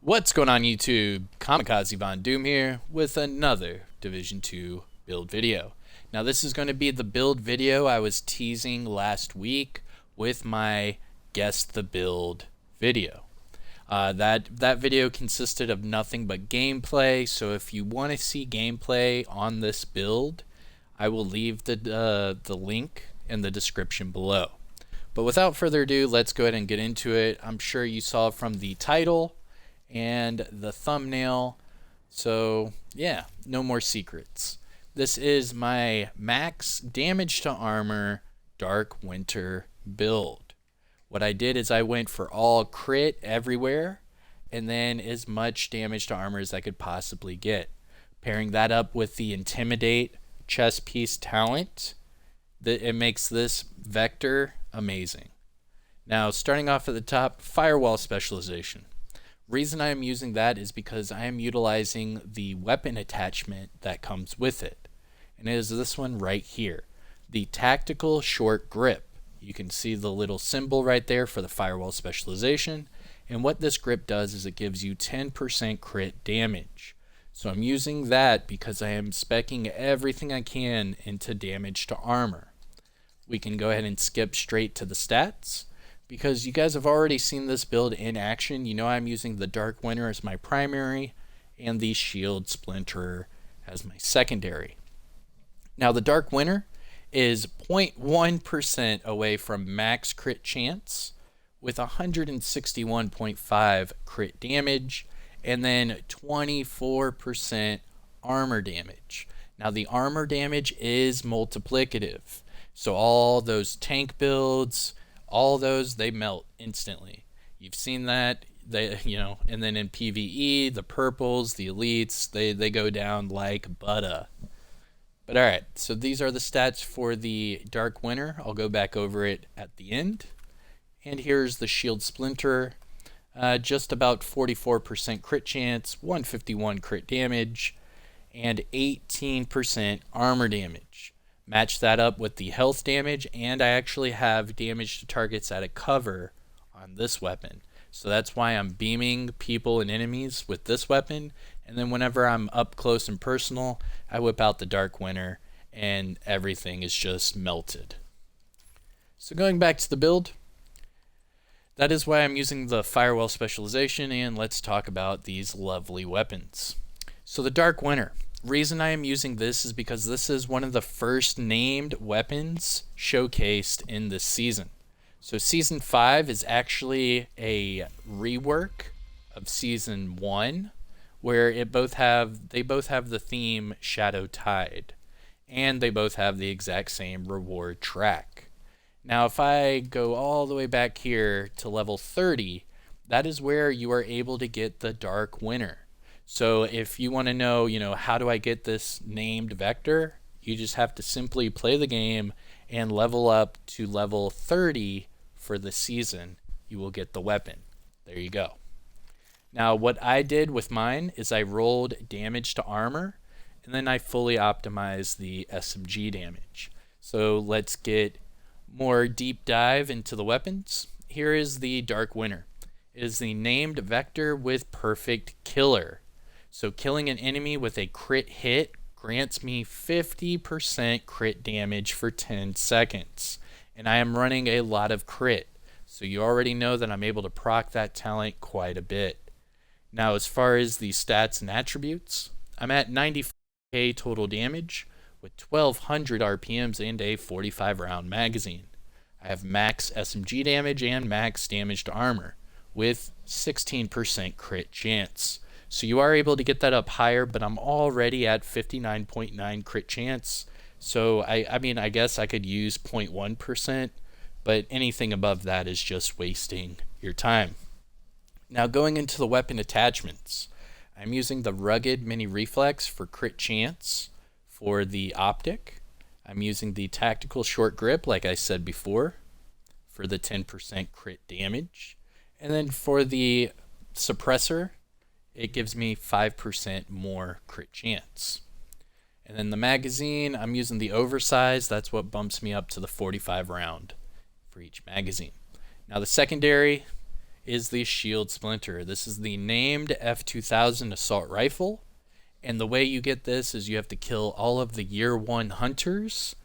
What's going on YouTube? Kamikazevondoom here with another Division 2 build video. Now this is going to be the build video I was teasing last week with my Guess the Build video. That video consisted of nothing but gameplay, so if you want to see gameplay on this build, I will leave the link in the description below. But without further ado, let's go ahead and get into it. I'm sure you saw from the title and the thumbnail, so yeah, no more secrets. This is my max damage to armor Dark Winter build. What I did is I went for all crit everywhere and then as much damage to armor as I could possibly get. Pairing that up with the Intimidate chest piece talent, it makes this vector amazing. Now starting off at the top, Firewall Specialization. Reason I am using that is because I am utilizing the weapon attachment that comes with it. And it is this one right here, the Tactical Short Grip. You can see the little symbol right there for the Firewall Specialization. And what this grip does is it gives you 10% crit damage. So I'm using that because I am speccing everything I can into damage to armor. We can go ahead and skip straight to the stats. Because you guys have already seen this build in action, you know I'm using the Dark Winter as my primary and the Shield Splinter as my secondary. Now the Dark Winter is 0.1% away from max crit chance with 161.5 crit damage and then 24% armor damage. Now the armor damage is multiplicative. So all those tank builds, all those, they melt instantly. You've seen that, and then in PvE, the purples, the elites, they go down like butter. But alright, so these are the stats for the Dark Winter. I'll go back over it at the end. And here's the Shield Splinter. Just about 44% crit chance, 151 crit damage, and 18% armor damage. Match that up with the health damage, and I actually have damage to targets at a cover on this weapon. So that's why I'm beaming people and enemies with this weapon, and then whenever I'm up close and personal, I whip out the Dark Winter, and everything is just melted. So going back to the build, that is why I'm using the Firewall Specialization, and let's talk about these lovely weapons. So the Dark Winter. Reason I am using this is because this is one of the first named weapons showcased in this season. So season 5 is actually a rework of season 1 where they both have the theme Shadow Tide and they both have the exact same reward track. Now if I go all the way back here to level 30, that is where you are able to get the Dark Winter. So if you want to know, how do I get this named vector, you just have to simply play the game and level up to level 30 for the season. You will get the weapon. There you go. Now what I did with mine is I rolled damage to armor and then I fully optimized the SMG damage. So let's get more deep dive into the weapons. Here is the Dark Winter. It is the named vector with perfect killer. So killing an enemy with a crit hit grants me 50% crit damage for 10 seconds. And I am running a lot of crit. So you already know that I'm able to proc that talent quite a bit. Now as far as the stats and attributes, I'm at 95k total damage with 1200 RPMs and a 45 round magazine. I have max SMG damage and max damage to armor with 16% crit chance. So you are able to get that up higher, but I'm already at 59.9 crit chance. So I guess I could use 0.1%, but anything above that is just wasting your time. Now going into the weapon attachments, I'm using the Rugged Mini Reflex for crit chance for the optic. I'm using the Tactical Short Grip, like I said before, for the 10% crit damage. And then for the suppressor, it gives me 5% more crit chance. And then the magazine, I'm using the oversized. That's what bumps me up to the 45 round for each magazine. Now the secondary is the Shield Splinter. This is the named F2000 assault rifle. And the way you get this is you have to kill all of the Year 1 hunters,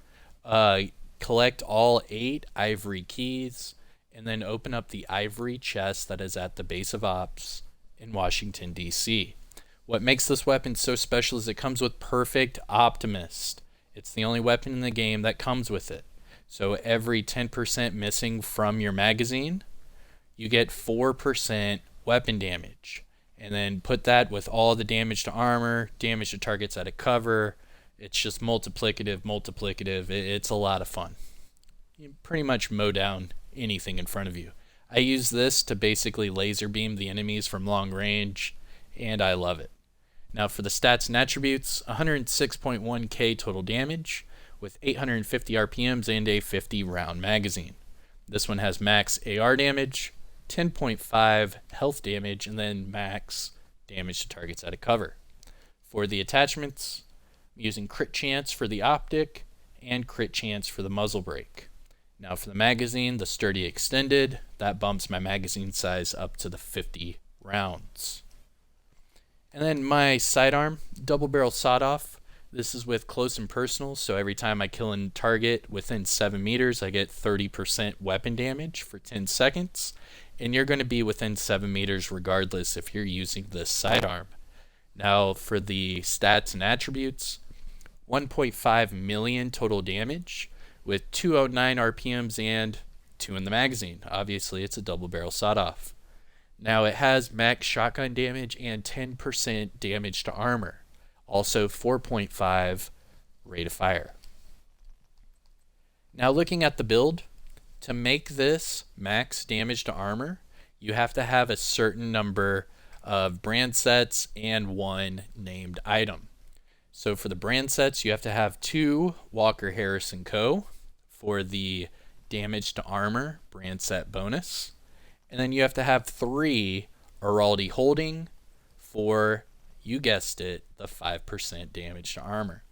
collect all 8 ivory keys, and then open up the ivory chest that is at the base of ops in Washington, D.C. What makes this weapon so special is it comes with Perfect Optimist. It's the only weapon in the game that comes with it. So every 10% missing from your magazine, you get 4% weapon damage. And then put that with all the damage to armor, damage to targets out of cover. It's just multiplicative. It's a lot of fun. You pretty much mow down anything in front of you. I use this to basically laser beam the enemies from long range, and I love it. Now for the stats and attributes, 106.1k total damage with 850 RPMs and a 50 round magazine. This one has max AR damage, 10.5 health damage, and then max damage to targets out of cover. For the attachments, I'm using crit chance for the optic and crit chance for the muzzle brake. Now for the magazine, the sturdy extended, that bumps my magazine size up to the 50 rounds. And then my sidearm, double barrel sawed off. This is with close and personal, so every time I kill a target within 7 meters, I get 30% weapon damage for 10 seconds. And you're going to be within 7 meters regardless if you're using this sidearm. Now for the stats and attributes, 1.5 million total damage with 209 RPMs and 2 in the magazine. Obviously it's a double barrel sawed off. Now it has max shotgun damage and 10% damage to armor. Also 4.5 rate of fire. Now looking at the build, to make this max damage to armor, you have to have a certain number of brand sets and 1 named item. So for the brand sets, you have to have 2 Walker Harris & Co. for the damage to armor brand set bonus. And then you have to have 3 Araldi Holding for, you guessed it, the 5% damage to armor.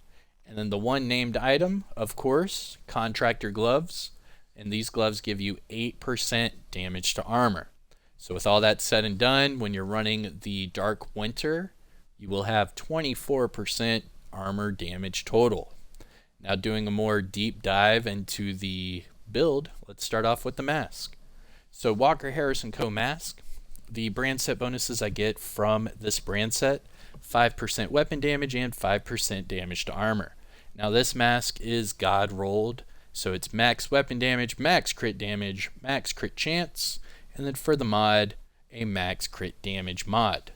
And then the 1 named item, of course, Contractor Gloves. And these gloves give you 8% damage to armor. So with all that said and done, when you're running the Dark Winter, you will have 24% armor damage total. Now doing a more deep dive into the build, let's start off with the mask. So Walker Harris & Co. mask, the brand set bonuses I get from this brand set, 5% weapon damage and 5% damage to armor. Now this mask is God rolled, so it's max weapon damage, max crit chance, and then for the mod, a max crit damage mod.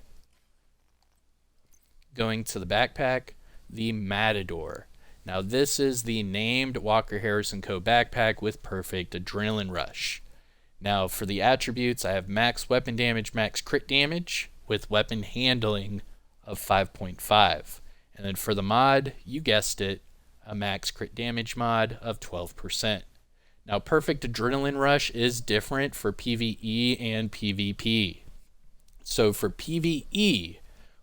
Going to the backpack, the Matador. Now this is the named Walker Harris & Co. backpack with perfect adrenaline rush. Now for the attributes, I have max weapon damage, max crit damage with weapon handling of 5.5. And then for the mod, you guessed it, a max crit damage mod of 12%. Now perfect adrenaline rush is different for PvE and PvP. So for PvE,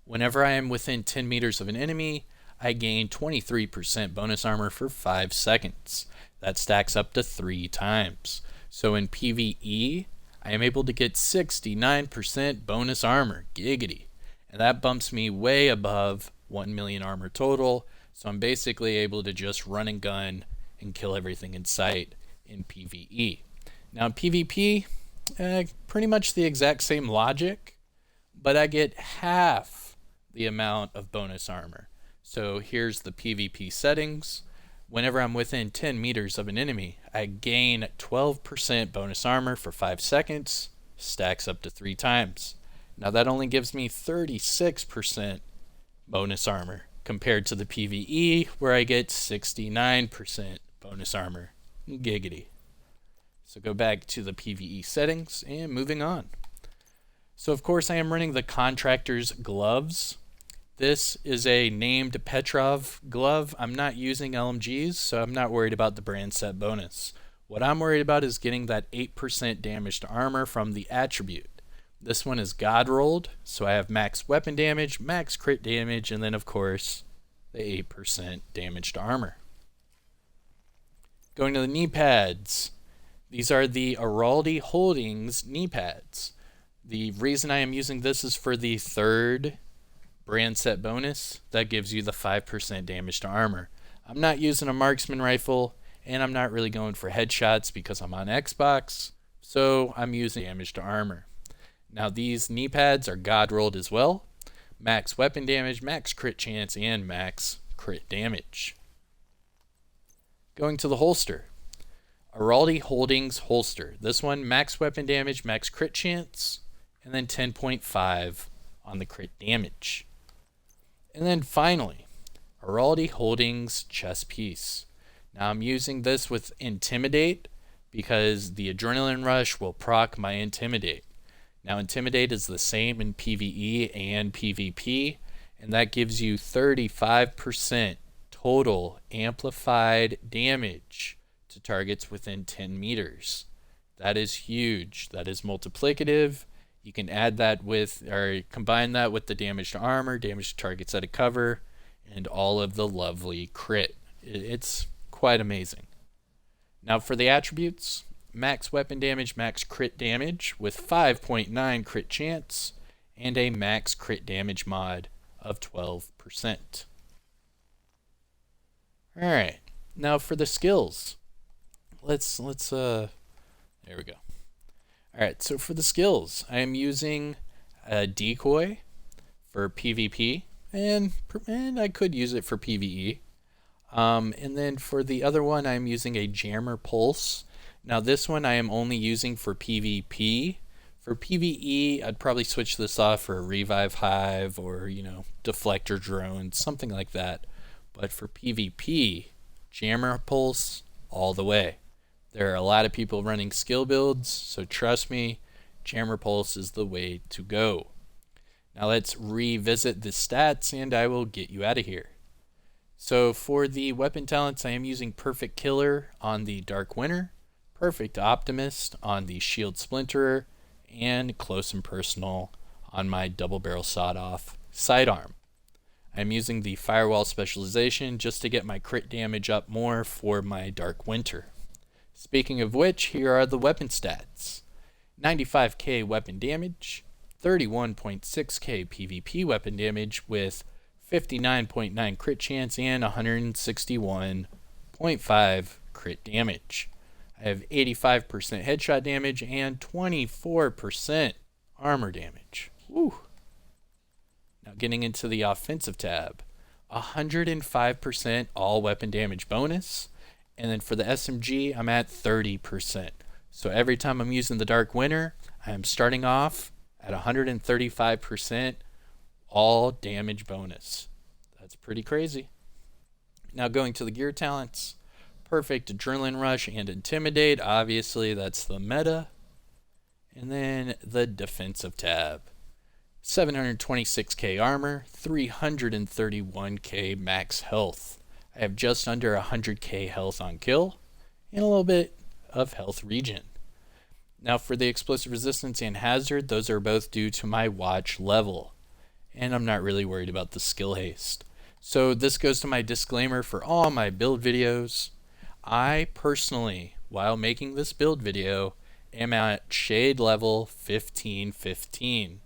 whenever I am within 10 meters of an enemy, I gain 23% bonus armor for 5 seconds. That stacks up to 3 times. So in PvE, I am able to get 69% bonus armor, giggity. And that bumps me way above 1 million armor total. So I'm basically able to just run and gun and kill everything in sight in PvE. Now in PvP, pretty much the exact same logic, but I get half the amount of bonus armor. So here's the PvP settings. Whenever I'm within 10 meters of an enemy, I gain 12% bonus armor for 5 seconds, stacks up to 3 times. Now that only gives me 36% bonus armor compared to the PvE where I get 69% bonus armor. Giggity. So go back to the PvE settings and moving on. So of course I am running the Contractor's Gloves. This is a named Petrov glove. I'm not using LMGs, so I'm not worried about the brand set bonus. What I'm worried about is getting that 8% damage to armor from the attribute. This one is God rolled, so I have max weapon damage, max crit damage, and then of course the 8% damage to armor. Going to the knee pads. These are the Araldi Holdings knee pads. The reason I am using this is for the third brand set bonus that gives you the 5% damage to armor. I'm not using a marksman rifle, and I'm not really going for headshots because I'm on Xbox, so I'm using damage to armor. Now these knee pads are god rolled as well. Max weapon damage, max crit chance, and max crit damage. Going to the holster. Araldi Holdings holster. This one, max weapon damage, max crit chance, and then 10.5 on the crit damage. And then finally, Araldi Holdings chest piece. Now I'm using this with Intimidate because the Adrenaline Rush will proc my Intimidate. Now Intimidate is the same in PvE and PvP, and that gives you 35% total amplified damage to targets within 10 meters. That is huge. That is multiplicative. You can add that with, or combine that with the damage to armor, damage to targets out of cover, and all of the lovely crit. It's quite amazing. Now for the attributes, max weapon damage, max crit damage with 5.9 crit chance, and a max crit damage mod of 12%. Alright, now for the skills. There we go. Alright, so for the skills, I am using a decoy for PvP, and I could use it for PvE. And then for the other one, I'm using a jammer pulse. Now this one I am only using for PvP. For PvE, I'd probably switch this off for a revive hive or, deflector drone, something like that. But for PvP, jammer pulse all the way. There are a lot of people running skill builds, so trust me, jammer pulse is the way to go. Now let's revisit the stats and I will get you out of here. So for the weapon talents, I am using Perfect Killer on the Dark Winter, Perfect Optimist on the Shield Splinterer, and Close and Personal on my double barrel sawed-off sidearm. I'm using the Firewall Specialization just to get my crit damage up more for my Dark Winter. Speaking of which, here are the weapon stats. 95k weapon damage, 31.6k PvP weapon damage with 59.9 crit chance and 161.5 crit damage. I have 85% headshot damage and 24% armor damage. Woo. Now getting into the offensive tab, 105% all weapon damage bonus, and then for the SMG, I'm at 30%. So every time I'm using the Dark Winter, I am starting off at 135% all damage bonus. That's pretty crazy. Now going to the gear talents, Perfect Adrenaline Rush and Intimidate, obviously that's the meta. And then the defensive tab, 726k armor, 331k max health. I have just under 100k health on kill, and a little bit of health regen. Now for the explosive resistance and hazard, those are both due to my watch level. And I'm not really worried about the skill haste. So this goes to my disclaimer for all my build videos. I personally, while making this build video, am at shade level 1515,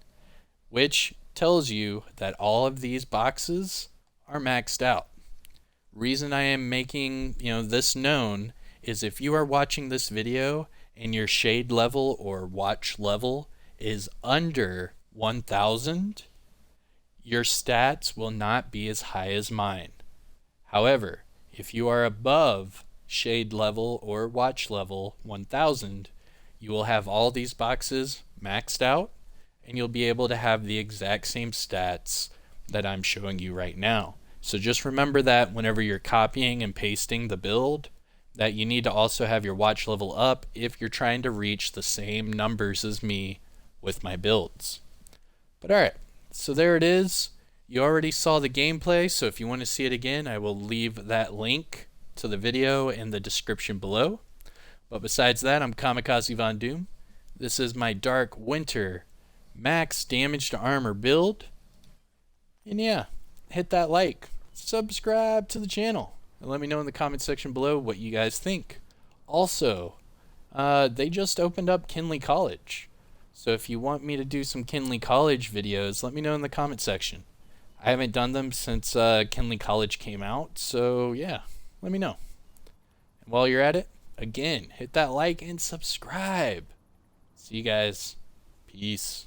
which tells you that all of these boxes are maxed out. Reason I am making this known is if you are watching this video and your shade level or watch level is under 1000, your stats will not be as high as mine. However, if you are above shade level or watch level 1000, you will have all these boxes maxed out and you'll be able to have the exact same stats that I'm showing you right now. So just remember that whenever you're copying and pasting the build, that you need to also have your watch level up if you're trying to reach the same numbers as me with my builds. But alright, so there it is. You already saw the gameplay, so if you want to see it again, I will leave that link to the video in the description below. But besides that, I'm Kamikazevondoom. This is my Dark Winter max damage to armor build. And yeah, hit that like, subscribe to the channel, and let me know in the comment section below what you guys think. Also, they just opened up Kinley College. So if you want me to do some Kinley College videos, let me know in the comment section. I haven't done them since Kinley College came out, so yeah, let me know. And while you're at it, again, hit that like and subscribe. See you guys. Peace.